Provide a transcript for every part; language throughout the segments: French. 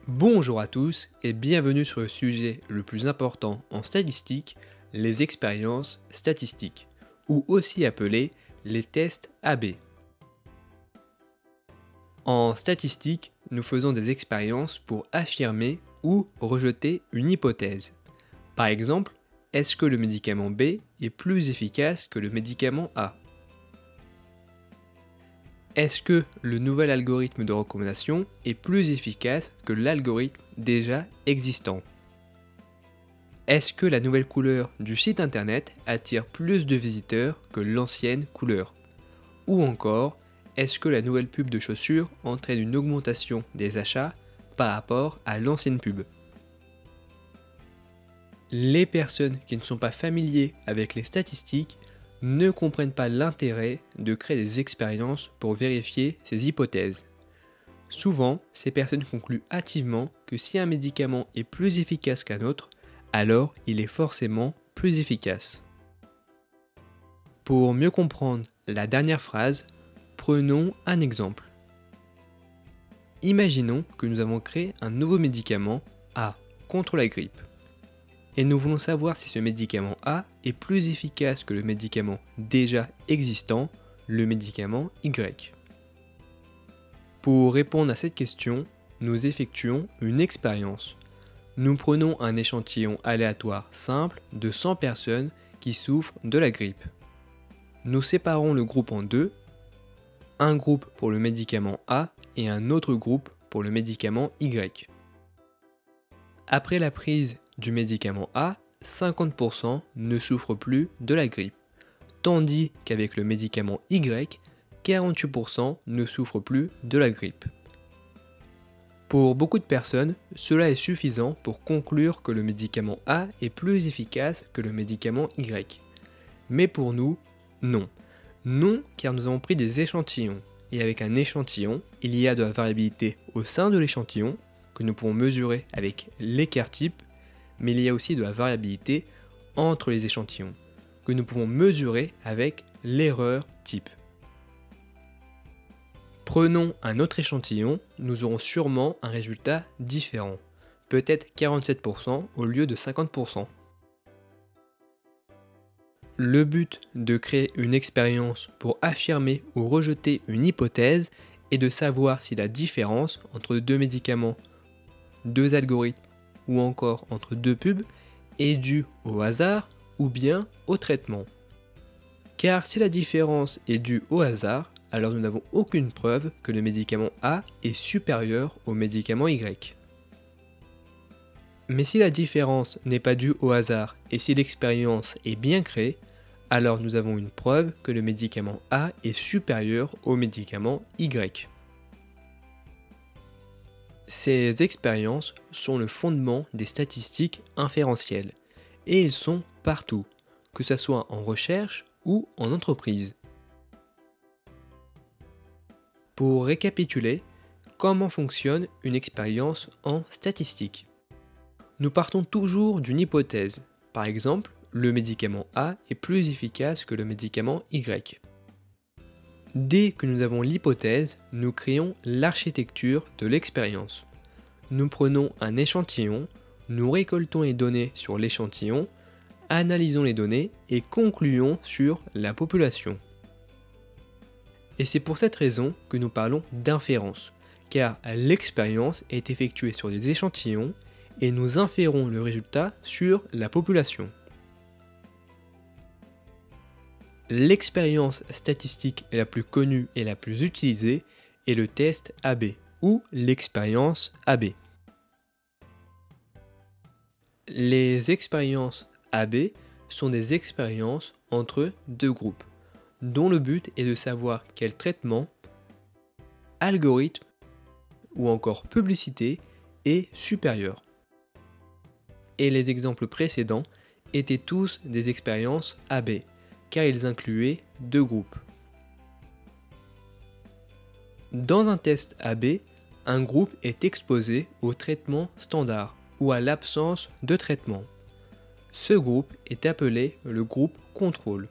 Bonjour à tous et bienvenue sur le sujet le plus important en statistique, les expériences statistiques, ou aussi appelés les tests AB. En statistique, nous faisons des expériences pour affirmer ou rejeter une hypothèse. Par exemple, est-ce que le médicament B est plus efficace que le médicament A? Est-ce que le nouvel algorithme de recommandation est plus efficace que l'algorithme déjà existant? Est-ce que la nouvelle couleur du site internet attire plus de visiteurs que l'ancienne couleur? Ou encore, est-ce que la nouvelle pub de chaussures entraîne une augmentation des achats par rapport à l'ancienne pub? Les personnes qui ne sont pas familiers avec les statistiques ne comprennent pas l'intérêt de créer des expériences pour vérifier ces hypothèses. Souvent, ces personnes concluent hâtivement que si un médicament est plus efficace qu'un autre, alors il est forcément plus efficace. Pour mieux comprendre la dernière phrase, prenons un exemple. Imaginons que nous avons créé un nouveau médicament A contre la grippe. Et nous voulons savoir si ce médicament A est plus efficace que le médicament déjà existant, le médicament Y. Pour répondre à cette question, nous effectuons une expérience. Nous prenons un échantillon aléatoire simple de 100 personnes qui souffrent de la grippe. Nous séparons le groupe en deux, un groupe pour le médicament A et un autre groupe pour le médicament Y. Après la prise du médicament A, 50% ne souffrent plus de la grippe, tandis qu'avec le médicament Y, 48% ne souffrent plus de la grippe. Pour beaucoup de personnes, cela est suffisant pour conclure que le médicament A est plus efficace que le médicament Y. Mais pour nous, non. Non, car nous avons pris des échantillons, et avec un échantillon, il y a de la variabilité au sein de l'échantillon, que nous pouvons mesurer avec l'écart type, mais il y a aussi de la variabilité entre les échantillons, que nous pouvons mesurer avec l'erreur type. Prenons un autre échantillon, nous aurons sûrement un résultat différent, peut-être 47% au lieu de 50%. Le but de créer une expérience pour affirmer ou rejeter une hypothèse est de savoir si la différence entre deux médicaments, deux algorithmes ou encore entre deux pubs est due au hasard ou bien au traitement. Car si la différence est due au hasard, alors nous n'avons aucune preuve que le médicament A est supérieur au médicament Y. Mais si la différence n'est pas due au hasard et si l'expérience est bien créée, alors nous avons une preuve que le médicament A est supérieur au médicament Y. Ces expériences sont le fondement des statistiques inférentielles et ils sont partout, que ce soit en recherche ou en entreprise. Pour récapituler, comment fonctionne une expérience en statistique? Nous partons toujours d'une hypothèse. Par exemple, le médicament A est plus efficace que le médicament Y. Dès que nous avons l'hypothèse, nous créons l'architecture de l'expérience. Nous prenons un échantillon, nous récoltons les données sur l'échantillon, analysons les données et concluons sur la population. Et c'est pour cette raison que nous parlons d'inférence, car l'expérience est effectuée sur des échantillons et nous inférons le résultat sur la population. L'expérience statistique la plus connue et la plus utilisée est le test AB ou l'expérience AB. Les expériences AB sont des expériences entre deux groupes, dont le but est de savoir quel traitement, algorithme ou encore publicité est supérieur. Et les exemples précédents étaient tous des expériences AB, car ils incluaient deux groupes. Dans un test AB, un groupe est exposé au traitement standard ou à l'absence de traitement. Ce groupe est appelé le groupe contrôle,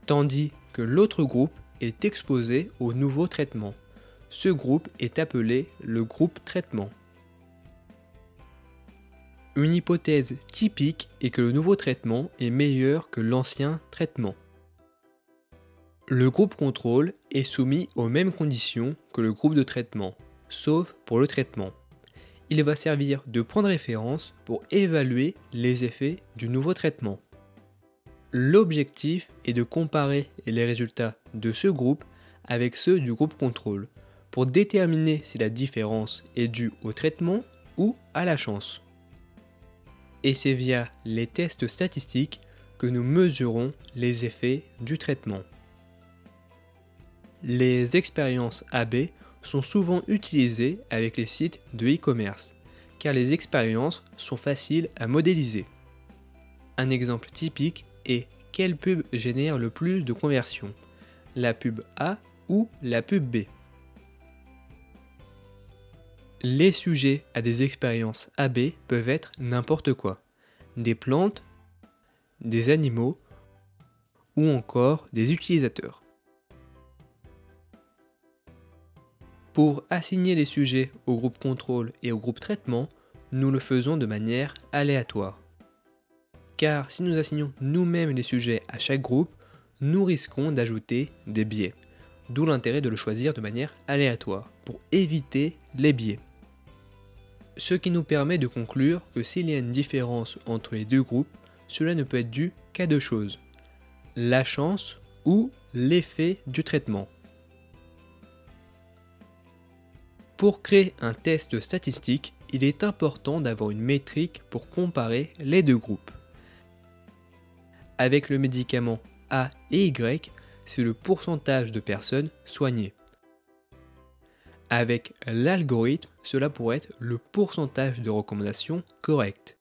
tandis que l'autre groupe est exposé au nouveau traitement. Ce groupe est appelé le groupe traitement. Une hypothèse typique est que le nouveau traitement est meilleur que l'ancien traitement. Le groupe contrôle est soumis aux mêmes conditions que le groupe de traitement, sauf pour le traitement. Il va servir de point de référence pour évaluer les effets du nouveau traitement. L'objectif est de comparer les résultats de ce groupe avec ceux du groupe contrôle pour déterminer si la différence est due au traitement ou à la chance. Et c'est via les tests statistiques que nous mesurons les effets du traitement. Les expériences AB sont souvent utilisées avec les sites de e-commerce, car les expériences sont faciles à modéliser. Un exemple typique est quelle pub génère le plus de conversions, la pub A ou la pub B. Les sujets à des expériences AB peuvent être n'importe quoi, des plantes, des animaux ou encore des utilisateurs. Pour assigner les sujets au groupe contrôle et au groupe traitement, nous le faisons de manière aléatoire. Car si nous assignons nous-mêmes les sujets à chaque groupe, nous risquons d'ajouter des biais. D'où l'intérêt de le choisir de manière aléatoire, pour éviter les biais. Ce qui nous permet de conclure que s'il y a une différence entre les deux groupes, cela ne peut être dû qu'à deux choses, la chance ou l'effet du traitement. Pour créer un test statistique, il est important d'avoir une métrique pour comparer les deux groupes. Avec le médicament A et Y, c'est le pourcentage de personnes soignées. Avec l'algorithme, cela pourrait être le pourcentage de recommandations correctes.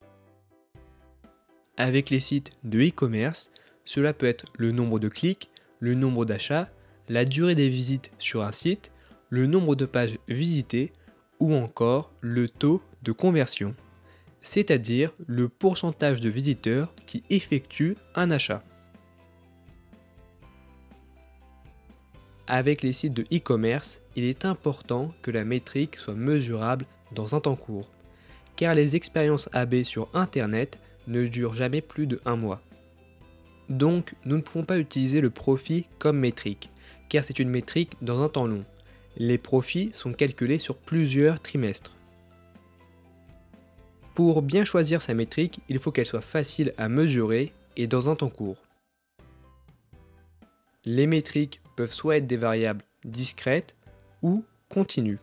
Avec les sites de e-commerce, cela peut être le nombre de clics, le nombre d'achats, la durée des visites sur un site, le nombre de pages visitées ou encore le taux de conversion, c'est-à-dire le pourcentage de visiteurs qui effectuent un achat. Avec les sites de e-commerce, il est important que la métrique soit mesurable dans un temps court, car les expériences AB sur Internet ne durent jamais plus de 1 mois. Donc, nous ne pouvons pas utiliser le profit comme métrique, car c'est une métrique dans un temps long. Les profits sont calculés sur plusieurs trimestres. Pour bien choisir sa métrique, il faut qu'elle soit facile à mesurer et dans un temps court. Les métriques peuvent soit être des variables discrètes ou continues.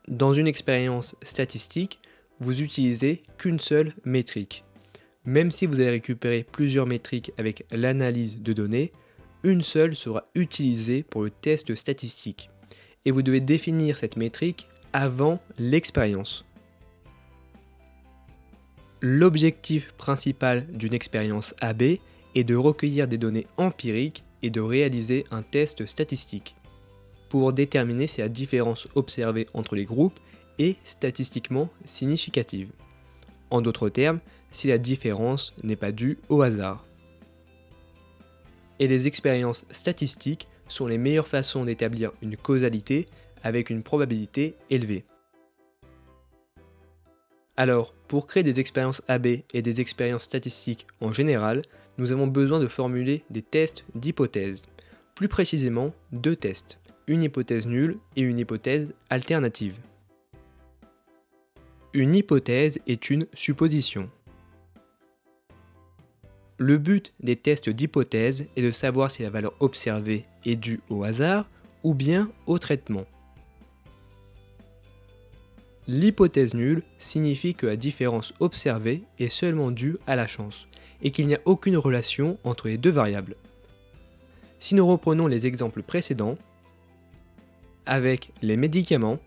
Dans une expérience statistique, vous utilisez qu'une seule métrique. Même si vous allez récupérer plusieurs métriques avec l'analyse de données, une seule sera utilisée pour le test statistique. Et vous devez définir cette métrique avant l'expérience. L'objectif principal d'une expérience AB est de recueillir des données empiriques et de réaliser un test statistique pour déterminer si la différence observée entre les groupes est statistiquement significative. En d'autres termes, si la différence n'est pas due au hasard. Et les expériences statistiques sont les meilleures façons d'établir une causalité avec une probabilité élevée. Alors, pour créer des expériences AB et des expériences statistiques en général, nous avons besoin de formuler des tests d'hypothèse. Plus précisément, deux tests, une hypothèse nulle et une hypothèse alternative. Une hypothèse est une supposition. Le but des tests d'hypothèse est de savoir si la valeur observée est due au hasard ou bien au traitement. L'hypothèse nulle signifie que la différence observée est seulement due à la chance et qu'il n'y a aucune relation entre les deux variables. Si nous reprenons les exemples précédents, avec les médicaments,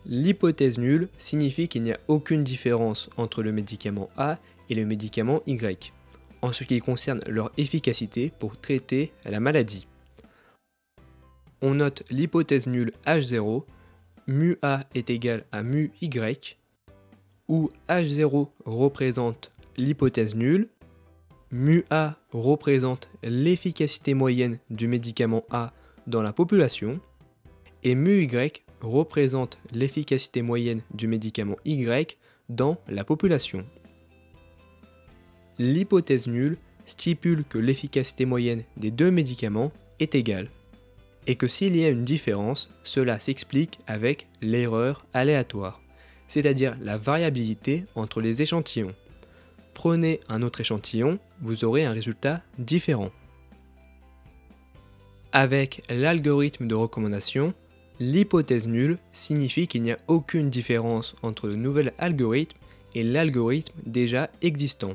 l'hypothèse nulle signifie qu'il n'y a aucune différence entre le médicament A et le médicament Y, en ce qui concerne leur efficacité pour traiter la maladie. On note l'hypothèse nulle H0, mu A est égal à mu Y, où H0 représente l'hypothèse nulle, mu A représente l'efficacité moyenne du médicament A dans la population, et μy représente l'efficacité moyenne du médicament Y dans la population. L'hypothèse nulle stipule que l'efficacité moyenne des deux médicaments est égale, et que s'il y a une différence, cela s'explique avec l'erreur aléatoire, c'est-à-dire la variabilité entre les échantillons. Prenez un autre échantillon, vous aurez un résultat différent. Avec l'algorithme de recommandation, l'hypothèse nulle signifie qu'il n'y a aucune différence entre le nouvel algorithme et l'algorithme déjà existant.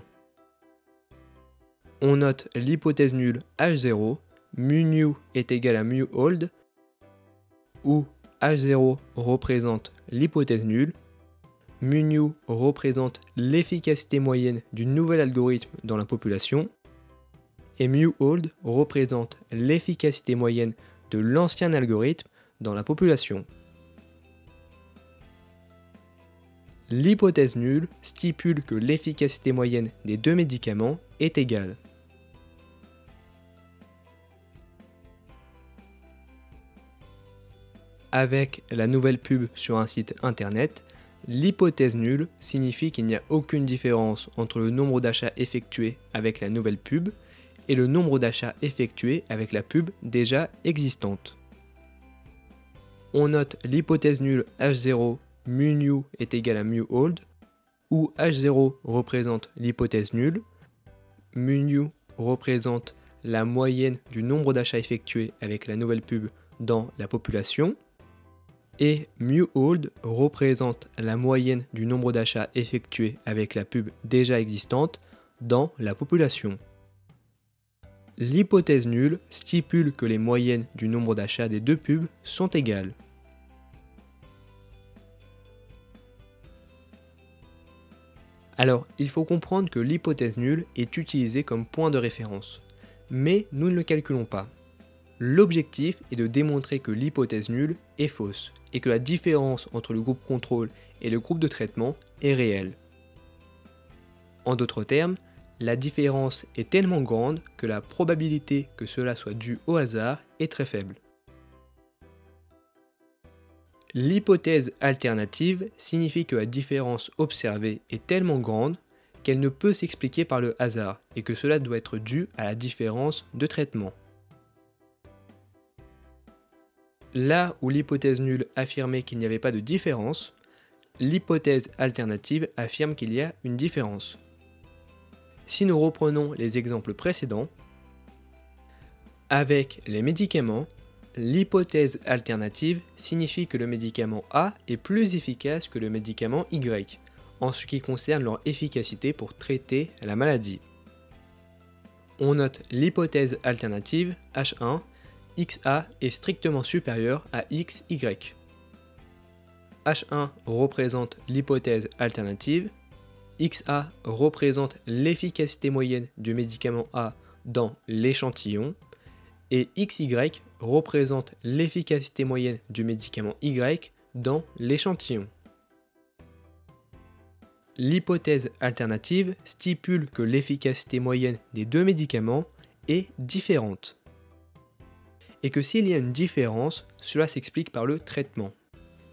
On note l'hypothèse nulle H0, μnew est égal à μold, où H0 représente l'hypothèse nulle, μnew représente l'efficacité moyenne du nouvel algorithme dans la population, et μold représente l'efficacité moyenne de l'ancien algorithme dans la population. L'hypothèse nulle stipule que l'efficacité moyenne des deux médicaments est égale. Avec la nouvelle pub sur un site internet, l'hypothèse nulle signifie qu'il n'y a aucune différence entre le nombre d'achats effectués avec la nouvelle pub et le nombre d'achats effectués avec la pub déjà existante. On note l'hypothèse nulle H0, μnew est égal à μold, où H0 représente l'hypothèse nulle, μnew représente la moyenne du nombre d'achats effectués avec la nouvelle pub dans la population, et μold représente la moyenne du nombre d'achats effectués avec la pub déjà existante dans la population. L'hypothèse nulle stipule que les moyennes du nombre d'achats des deux pubs sont égales. Alors, il faut comprendre que l'hypothèse nulle est utilisée comme point de référence, mais nous ne le calculons pas. L'objectif est de démontrer que l'hypothèse nulle est fausse et que la différence entre le groupe contrôle et le groupe de traitement est réelle. En d'autres termes, la différence est tellement grande que la probabilité que cela soit dû au hasard est très faible. L'hypothèse alternative signifie que la différence observée est tellement grande qu'elle ne peut s'expliquer par le hasard et que cela doit être dû à la différence de traitement. Là où l'hypothèse nulle affirmait qu'il n'y avait pas de différence, l'hypothèse alternative affirme qu'il y a une différence. Si nous reprenons les exemples précédents, avec les médicaments, l'hypothèse alternative signifie que le médicament A est plus efficace que le médicament Y, en ce qui concerne leur efficacité pour traiter la maladie. On note l'hypothèse alternative H1, XA est strictement supérieur à XY. H1 représente l'hypothèse alternative, XA représente l'efficacité moyenne du médicament A dans l'échantillon, et XY représente l'efficacité moyenne du médicament Y dans l'échantillon. L'hypothèse alternative stipule que l'efficacité moyenne des deux médicaments est différente, et que s'il y a une différence, cela s'explique par le traitement,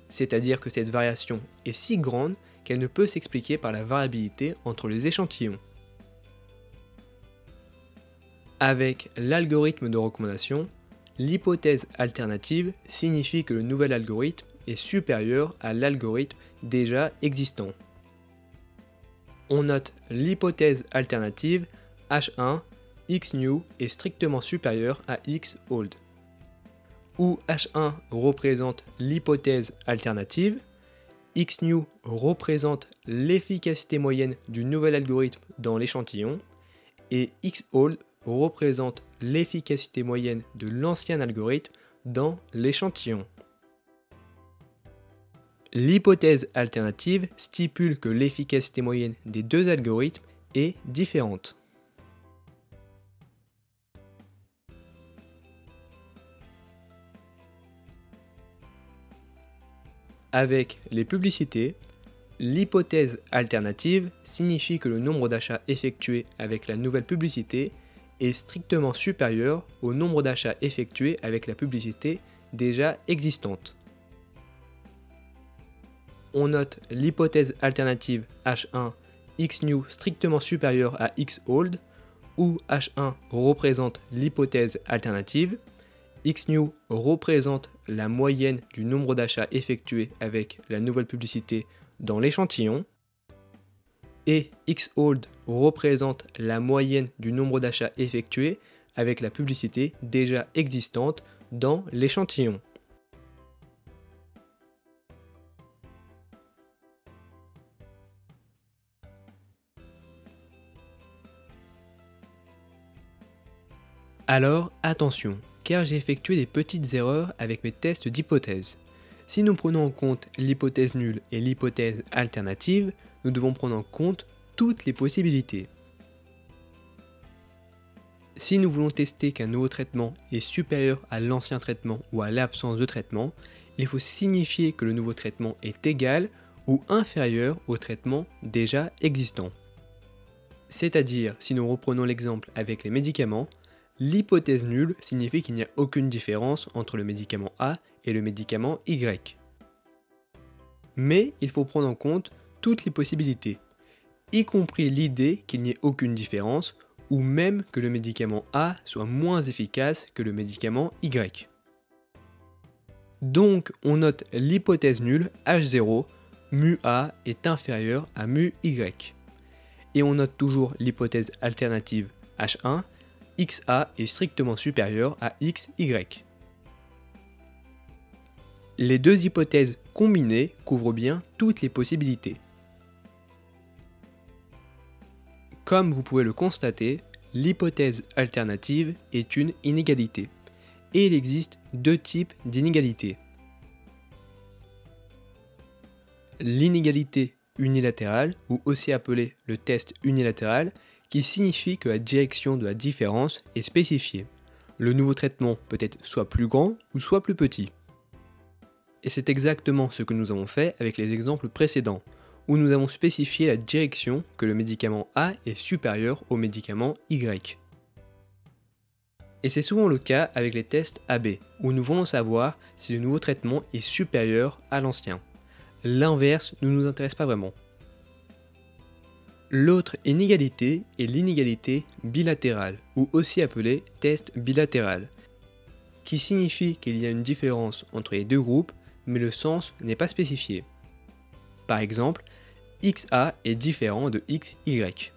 c'est-à-dire que cette variation est si grande qu'elle ne peut s'expliquer par la variabilité entre les échantillons. Avec l'algorithme de recommandation, l'hypothèse alternative signifie que le nouvel algorithme est supérieur à l'algorithme déjà existant. On note l'hypothèse alternative H1, xnew est strictement supérieur à xold, où H1 représente l'hypothèse alternative, xnew représente l'efficacité moyenne du nouvel algorithme dans l'échantillon, et xold représente l'efficacité moyenne de l'ancien algorithme dans l'échantillon. L'hypothèse alternative stipule que l'efficacité moyenne des deux algorithmes est différente. Avec les publicités, l'hypothèse alternative signifie que le nombre d'achats effectués avec la nouvelle publicité est strictement supérieur au nombre d'achats effectués avec la publicité déjà existante. On note l'hypothèse alternative H1 Xnew strictement supérieur à Xold, où H1 représente l'hypothèse alternative, Xnew représente la moyenne du nombre d'achats effectués avec la nouvelle publicité dans l'échantillon, et Xold représente la moyenne du nombre d'achats effectués avec la publicité déjà existante dans l'échantillon. Alors attention, car j'ai effectué des petites erreurs avec mes tests d'hypothèse. Si nous prenons en compte l'hypothèse nulle et l'hypothèse alternative, nous devons prendre en compte toutes les possibilités. Si nous voulons tester qu'un nouveau traitement est supérieur à l'ancien traitement ou à l'absence de traitement, il faut signifier que le nouveau traitement est égal ou inférieur au traitement déjà existant. C'est-à-dire, si nous reprenons l'exemple avec les médicaments, l'hypothèse nulle signifie qu'il n'y a aucune différence entre le médicament A et le médicament Y. Mais il faut prendre en compte toutes les possibilités, y compris l'idée qu'il n'y ait aucune différence ou même que le médicament A soit moins efficace que le médicament Y. Donc on note l'hypothèse nulle H0, mu A est inférieur à mu Y. Et on note toujours l'hypothèse alternative H1, XA est strictement supérieur à XY. Les deux hypothèses combinées couvrent bien toutes les possibilités. Comme vous pouvez le constater, l'hypothèse alternative est une inégalité. Et il existe deux types d'inégalités. L'inégalité unilatérale, ou aussi appelée le test unilatéral, qui signifie que la direction de la différence est spécifiée. Le nouveau traitement peut être soit plus grand ou soit plus petit. Et c'est exactement ce que nous avons fait avec les exemples précédents, où nous avons spécifié la direction que le médicament A est supérieur au médicament Y. Et c'est souvent le cas avec les tests AB, où nous voulons savoir si le nouveau traitement est supérieur à l'ancien. L'inverse ne nous intéresse pas vraiment. L'autre inégalité est l'inégalité bilatérale, ou aussi appelée test bilatéral, qui signifie qu'il y a une différence entre les deux groupes, mais le sens n'est pas spécifié. Par exemple, XA est différent de XY.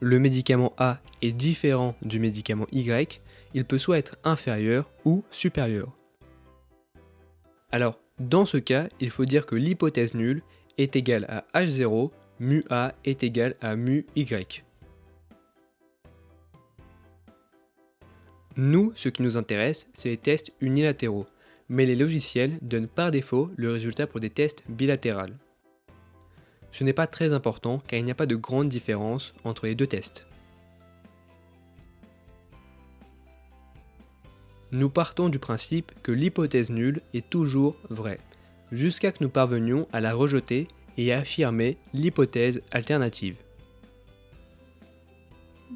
Le médicament A est différent du médicament Y, il peut soit être inférieur ou supérieur. Alors, dans ce cas, il faut dire que l'hypothèse nulle est égale à H0, mu A est égal à mu Y. Nous, ce qui nous intéresse, c'est les tests unilatéraux, mais les logiciels donnent par défaut le résultat pour des tests bilatéraux. Ce n'est pas très important car il n'y a pas de grande différence entre les deux tests. Nous partons du principe que l'hypothèse nulle est toujours vraie, jusqu'à que nous parvenions à la rejeter et à affirmer l'hypothèse alternative.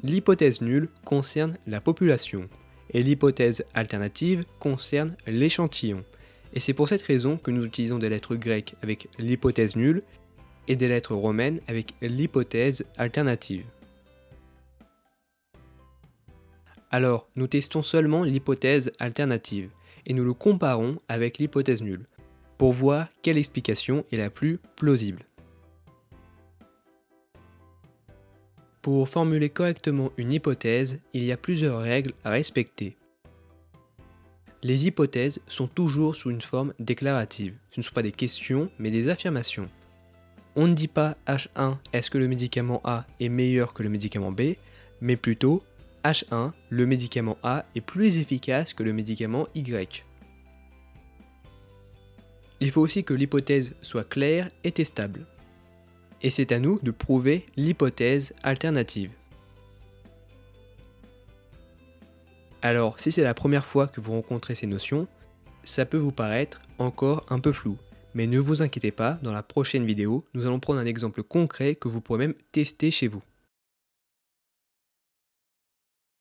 L'hypothèse nulle concerne la population, et l'hypothèse alternative concerne l'échantillon. Et c'est pour cette raison que nous utilisons des lettres grecques avec l'hypothèse nulle et des lettres romaines avec l'hypothèse alternative. Alors, nous testons seulement l'hypothèse alternative et nous le comparons avec l'hypothèse nulle pour voir quelle explication est la plus plausible. Pour formuler correctement une hypothèse, il y a plusieurs règles à respecter. Les hypothèses sont toujours sous une forme déclarative. Ce ne sont pas des questions, mais des affirmations. On ne dit pas H1, est-ce que le médicament A est meilleur que le médicament B, mais plutôt H1, le médicament A est plus efficace que le médicament Y. Il faut aussi que l'hypothèse soit claire et testable. Et c'est à nous de prouver l'hypothèse alternative. Alors, si c'est la première fois que vous rencontrez ces notions, ça peut vous paraître encore un peu flou. Mais ne vous inquiétez pas, dans la prochaine vidéo, nous allons prendre un exemple concret que vous pourrez même tester chez vous.